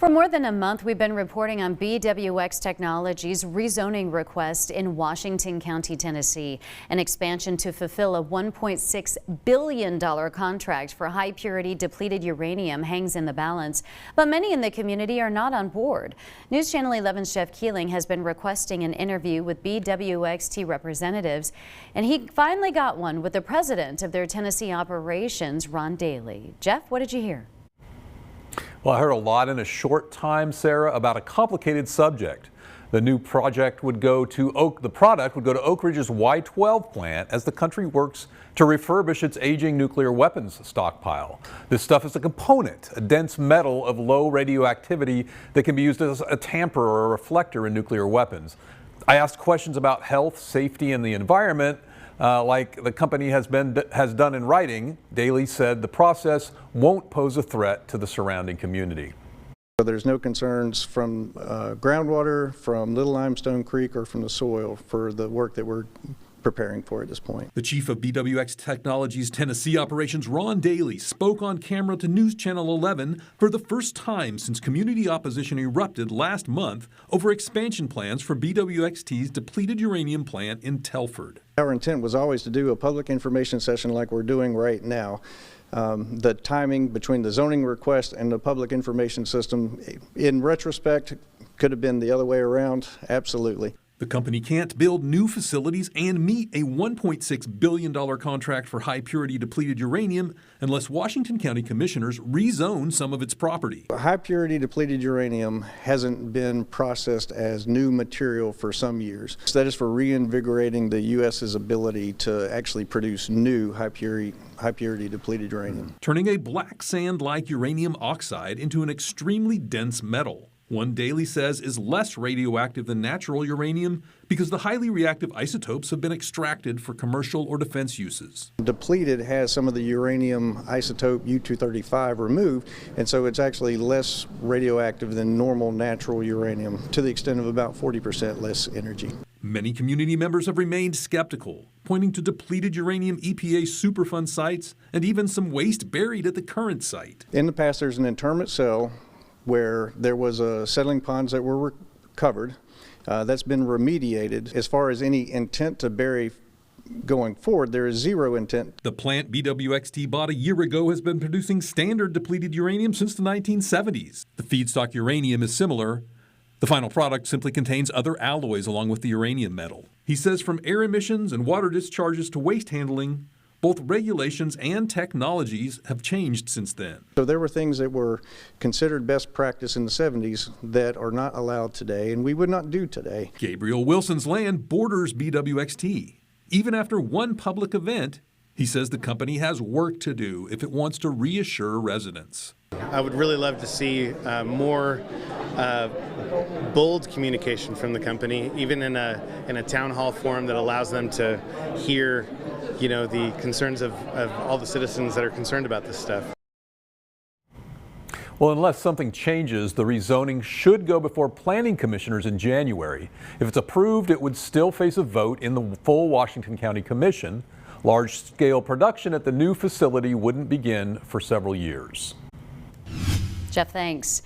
For more than a month, we've been reporting on BWXT Technology's rezoning request in Washington County, Tennessee. An expansion to fulfill a $1.6 billion contract for high-purity depleted uranium hangs in the balance, but many in the community are not on board. News Channel 11's Jeff Keeling has been requesting an interview with BWXT representatives, and he finally got one with the president of their Tennessee operations, Dailey. Jeff, what did you hear? Well, I heard a lot in a short time, Sarah, about a complicated subject. The new project would go to the product would go to Oak Ridge's Y-12 plant as the country works to refurbish its aging nuclear weapons stockpile. This stuff is a component, a dense metal of low radioactivity that can be used as a tamper or a reflector in nuclear weapons. I asked questions about health, safety, and the environment. Like the company has done in writing. Dailey said the process won't pose a threat to the surrounding community. So there's no concerns from groundwater, from Little Limestone Creek, or from the soil for the work that we're preparing for at this point. The chief of BWXT Technology's Tennessee operations, Dailey, spoke on camera to News Channel 11 for the first time since community opposition erupted last month over expansion plans for BWXT's depleted uranium plant in Telford. Our intent was always to do a public information session like we're doing right now. The timing between the zoning request and the public information system, in retrospect, could have been the other way around. Absolutely. The company can't build new facilities and meet a $1.6 billion contract for high-purity depleted uranium unless Washington County commissioners rezone some of its property. High-purity depleted uranium hasn't been processed as new material for some years. So that is for reinvigorating the U.S.'s ability to actually produce new high-purity depleted uranium. Turning a black sand-like uranium oxide into an extremely dense metal. One Dailey says is less radioactive than natural uranium because the highly reactive isotopes have been extracted for commercial or defense uses. Depleted has some of the uranium isotope U-235 removed, and so it's actually less radioactive than normal natural uranium, to the extent of about 40% less energy. Many community members have remained skeptical, pointing to depleted uranium EPA Superfund sites and even some waste buried at the current site. In the past, there's an interment cell where there was settling ponds that were recovered. That's been remediated. As far as any intent to bury going forward, there is zero intent. The plant BWXT bought a year ago has been producing standard depleted uranium since the 1970s. The feedstock uranium is similar. The final product simply contains other alloys along with the uranium metal. He says from air emissions and water discharges to waste handling, both regulations and technologies have changed since then. So there were things that were considered best practice in the 70s that are not allowed today, and we would not do today. Gabriel Wilson's land borders BWXT. Even after one public event, he says the company has work to do if it wants to reassure residents. I would really love to see more bold communication from the company, even in a town hall forum that allows them to hear, the concerns of all the citizens that are concerned about this stuff. Well, unless something changes, the rezoning should go before planning commissioners in January. If it's approved, it would still face a vote in the full Washington County Commission. Large-scale production at the new facility wouldn't begin for several years. Jeff, thanks.